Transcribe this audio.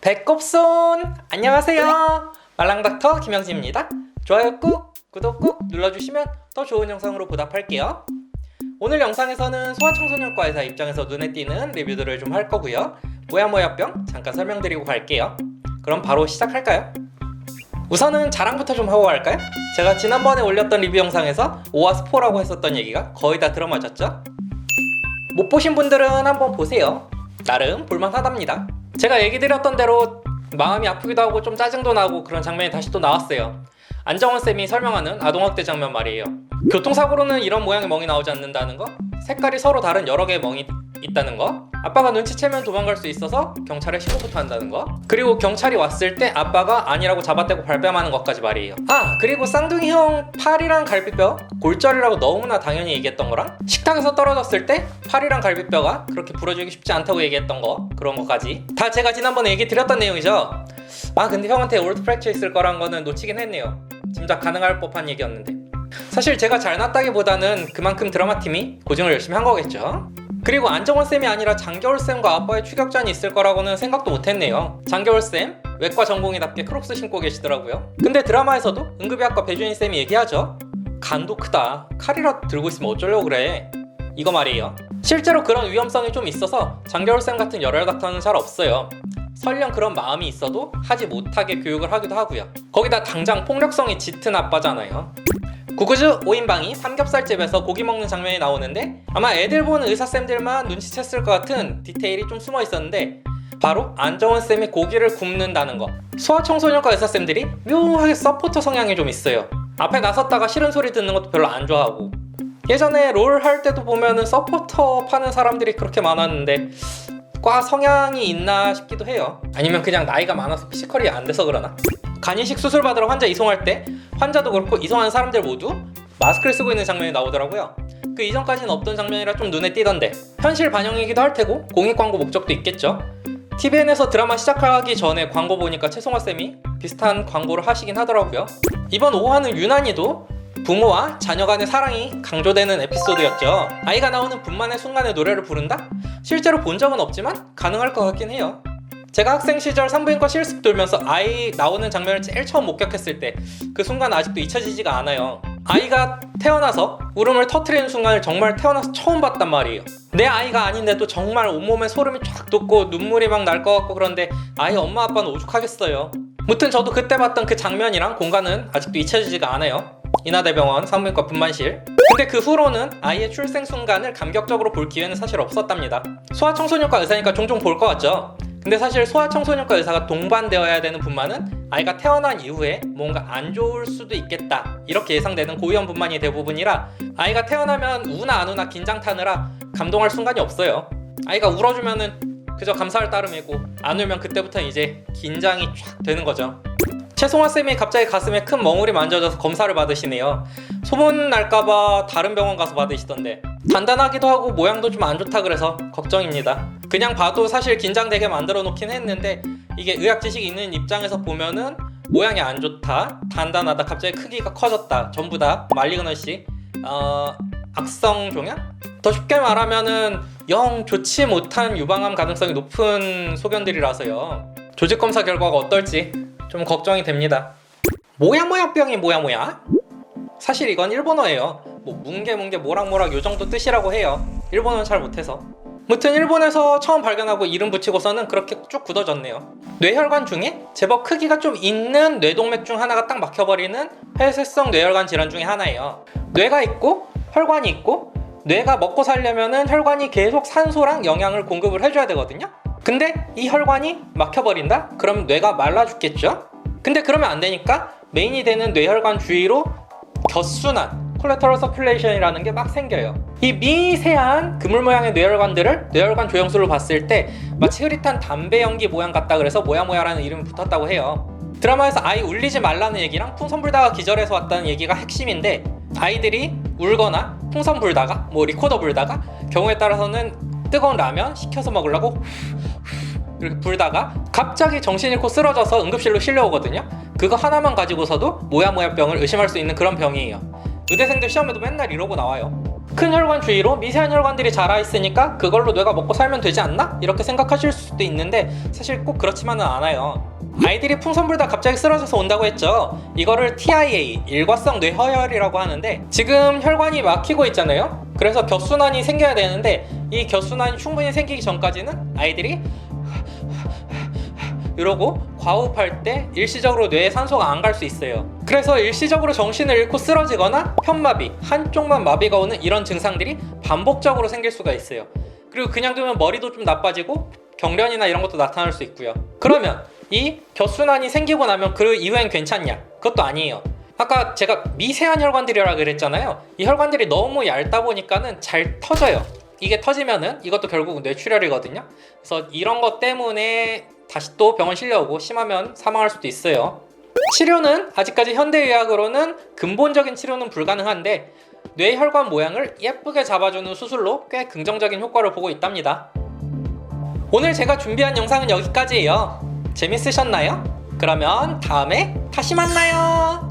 배꼽손! 안녕하세요. 말랑닥터 김영진입니다. 좋아요 꾹, 구독 꾹 눌러주시면 더 좋은 영상으로 보답할게요. 오늘 영상에서는 소아청소년과 의사 입장에서 눈에 띄는 리뷰들을 좀 할 거고요. 모야모야병 잠깐 설명드리고 갈게요. 그럼 바로 시작할까요? 우선은 자랑부터 좀 하고 갈까요? 제가 지난번에 올렸던 리뷰 영상에서 오와 스포라고 했었던 얘기가 거의 다 들어맞았죠? 못 보신 분들은 한번 보세요. 나름 볼만하답니다. 제가 얘기 드렸던 대로 마음이 아프기도 하고 좀 짜증도 나고 그런 장면이 다시 또 나왔어요. 안정원쌤이 설명하는 아동학대 장면 말이에요. 교통사고로는 이런 모양의 멍이 나오지 않는다는 거, 색깔이 서로 다른 여러 개의 멍이 있다는 거, 아빠가 눈치채면 도망갈 수 있어서 경찰에 신고부터 한다는 거, 그리고 경찰이 왔을 때 아빠가 아니라고 잡아떼고 발뺌하는 것까지 말이에요. 그리고 쌍둥이 형 팔이랑 갈비뼈 골절이라고 너무나 당연히 얘기했던 거랑, 식탁에서 떨어졌을 때 팔이랑 갈비뼈가 그렇게 부러지기 쉽지 않다고 얘기했던 거, 그런 거까지 다 제가 지난번에 얘기 드렸던 내용이죠. 근데 형한테 올드 프랙처 있을 거란 거는 놓치긴 했네요. 짐작 가능할 법한 얘기였는데, 사실 제가 잘났다기보다는 그만큼 드라마팀이 고증을 열심히 한 거겠죠. 그리고 안정원쌤이 아니라 장겨울쌤과 아빠의 추격전이 있을 거라고는 생각도 못했네요. 장겨울쌤 외과 전공의답게 크록스 신고 계시더라고요. 근데 드라마에서도 응급의학과 배준희쌤이 얘기하죠. 간도 크다, 칼이라도 들고 있으면 어쩌려고 그래, 이거 말이에요. 실제로 그런 위험성이 좀 있어서 장겨울쌤 같은 열혈닥터는 잘 없어요. 설령 그런 마음이 있어도 하지 못하게 교육을 하기도 하고요. 거기다 당장 폭력성이 짙은 아빠잖아요. 구구즈 5인방이 삼겹살집에서 고기 먹는 장면이 나오는데, 아마 애들 보는 의사쌤들만 눈치챘을 것 같은 디테일이 좀 숨어 있었는데, 바로 안정원쌤이 고기를 굽는다는 거. 소아청소년과 의사쌤들이 묘하게 서포터 성향이 좀 있어요. 앞에 나섰다가 싫은 소리 듣는 것도 별로 안 좋아하고, 예전에 롤 할 때도 보면은 서포터 파는 사람들이 그렇게 많았는데 과 성향이 있나 싶기도 해요. 아니면 그냥 나이가 많아서 피지컬이 안 돼서 그러나? 간이식 수술 받으러 환자 이송할 때 환자도 그렇고 이송하는 사람들 모두 마스크를 쓰고 있는 장면이 나오더라고요. 그 이전까지는 없던 장면이라 좀 눈에 띄던데, 현실 반영이기도 할 테고 공익 광고 목적도 있겠죠. TVN에서 드라마 시작하기 전에 광고 보니까 최송화쌤이 비슷한 광고를 하시긴 하더라고요. 이번 5화는 유난히도 부모와 자녀 간의 사랑이 강조되는 에피소드였죠. 아이가 나오는 분만의 순간에 노래를 부른다? 실제로 본 적은 없지만 가능할 것 같긴 해요. 제가 학생 시절 산부인과 실습 돌면서 아이 나오는 장면을 제일 처음 목격했을 때 그 순간 아직도 잊혀지지가 않아요. 아이가 태어나서 울음을 터트리는 순간을 정말 태어나서 처음 봤단 말이에요. 내 아이가 아닌데도 정말 온몸에 소름이 쫙 돋고 눈물이 막 날 것 같고, 그런데 아이 엄마 아빠는 오죽하겠어요. 무튼 저도 그때 봤던 그 장면이랑 공간은 아직도 잊혀지지가 않아요. 인하대병원 산부인과 분만실. 근데 그 후로는 아이의 출생 순간을 감격적으로 볼 기회는 사실 없었답니다. 소아청소년과 의사니까 종종 볼 것 같죠? 근데 사실 소아청소년과 의사가 동반되어야 되는 분만은 아이가 태어난 이후에 뭔가 안 좋을 수도 있겠다, 이렇게 예상되는 고위험 분만이 대부분이라 아이가 태어나면 우나 안 우나 긴장 타느라 감동할 순간이 없어요. 아이가 울어주면은 그저 감사할 따름이고, 안 울면 그때부터 이제 긴장이 쫙 되는 거죠. 최송화쌤이 갑자기 가슴에 큰 멍울이 만져져서 검사를 받으시네요. 소문 날까봐 다른 병원 가서 받으시던데, 단단하기도 하고 모양도 좀 안 좋다 그래서 걱정입니다. 그냥 봐도 사실 긴장되게 만들어 놓긴 했는데, 이게 의학 지식이 있는 입장에서 보면은 모양이 안 좋다, 단단하다, 갑자기 크기가 커졌다, 전부 다 말리그너시, 악성 종양? 더 쉽게 말하면은 영 좋지 못한 유방암 가능성이 높은 소견들이라서요. 조직검사 결과가 어떨지 좀 걱정이 됩니다. 모야모야병이 뭐야? 사실 이건 일본어예요. 뭉게 모락모락 요 정도 뜻이라고 해요. 일본어는 잘 못해서. 무튼 일본에서 처음 발견하고 이름 붙이고서는 그렇게 쭉 굳어졌네요. 뇌혈관 중에 제법 크기가 좀 있는 뇌동맥 중 하나가 딱 막혀버리는 폐쇄성 뇌혈관 질환 중에 하나예요. 뇌가 있고 혈관이 있고, 뇌가 먹고 살려면은 혈관이 계속 산소랑 영양을 공급을 해줘야 되거든요. 근데 이 혈관이 막혀버린다? 그럼 뇌가 말라 죽겠죠? 근데 그러면 안 되니까 메인이 되는 뇌혈관 주위로 곁순환, 콜레터럴 서큘레이션이라는 게 막 생겨요. 이 미세한 그물 모양의 뇌혈관들을 뇌혈관 조형술로 봤을 때 마치 흐릿한 담배 연기 모양 같다 그래서 모야모야라는 이름이 붙었다고 해요. 드라마에서 아이 울리지 말라는 얘기랑 풍선 불다가 기절해서 왔다는 얘기가 핵심인데, 아이들이 울거나 풍선 불다가 리코더 불다가, 경우에 따라서는 뜨거운 라면 시켜서 먹으려고 이렇게 불다가 갑자기 정신 잃고 쓰러져서 응급실로 실려오거든요. 그거 하나만 가지고서도 모야모야병을 의심할 수 있는 그런 병이에요. 의대생들 시험에도 맨날 이러고 나와요. 큰 혈관 주위로 미세한 혈관들이 자라 있으니까 그걸로 뇌가 먹고 살면 되지 않나? 이렇게 생각하실 수도 있는데 사실 꼭 그렇지만은 않아요. 아이들이 풍선불다 갑자기 쓰러져서 온다고 했죠. 이거를 TIA, 일과성 뇌허혈이라고 하는데 지금 혈관이 막히고 있잖아요. 그래서 격순환이 생겨야 되는데 이 격순환이 충분히 생기기 전까지는 아이들이 이러고 과호흡할 때 일시적으로 뇌에 산소가 안 갈 수 있어요. 그래서 일시적으로 정신을 잃고 쓰러지거나 편마비, 한쪽만 마비가 오는 이런 증상들이 반복적으로 생길 수가 있어요. 그리고 그냥 두면 머리도 좀 나빠지고 경련이나 이런 것도 나타날 수 있고요. 그러면 이 격순환이 생기고 나면 그 이후엔 괜찮냐? 그것도 아니에요. 아까 제가 미세한 혈관들이라 그랬잖아요. 이 혈관들이 너무 얇다 보니까는 잘 터져요. 이게 터지면은 이것도 결국 뇌출혈이거든요. 그래서 이런 것 때문에 다시 또 병원 실려오고 심하면 사망할 수도 있어요. 치료는 아직까지 현대의학으로는 근본적인 치료는 불가능한데 뇌혈관 모양을 예쁘게 잡아주는 수술로 꽤 긍정적인 효과를 보고 있답니다. 오늘 제가 준비한 영상은 여기까지예요. 재밌으셨나요? 그러면 다음에 다시 만나요.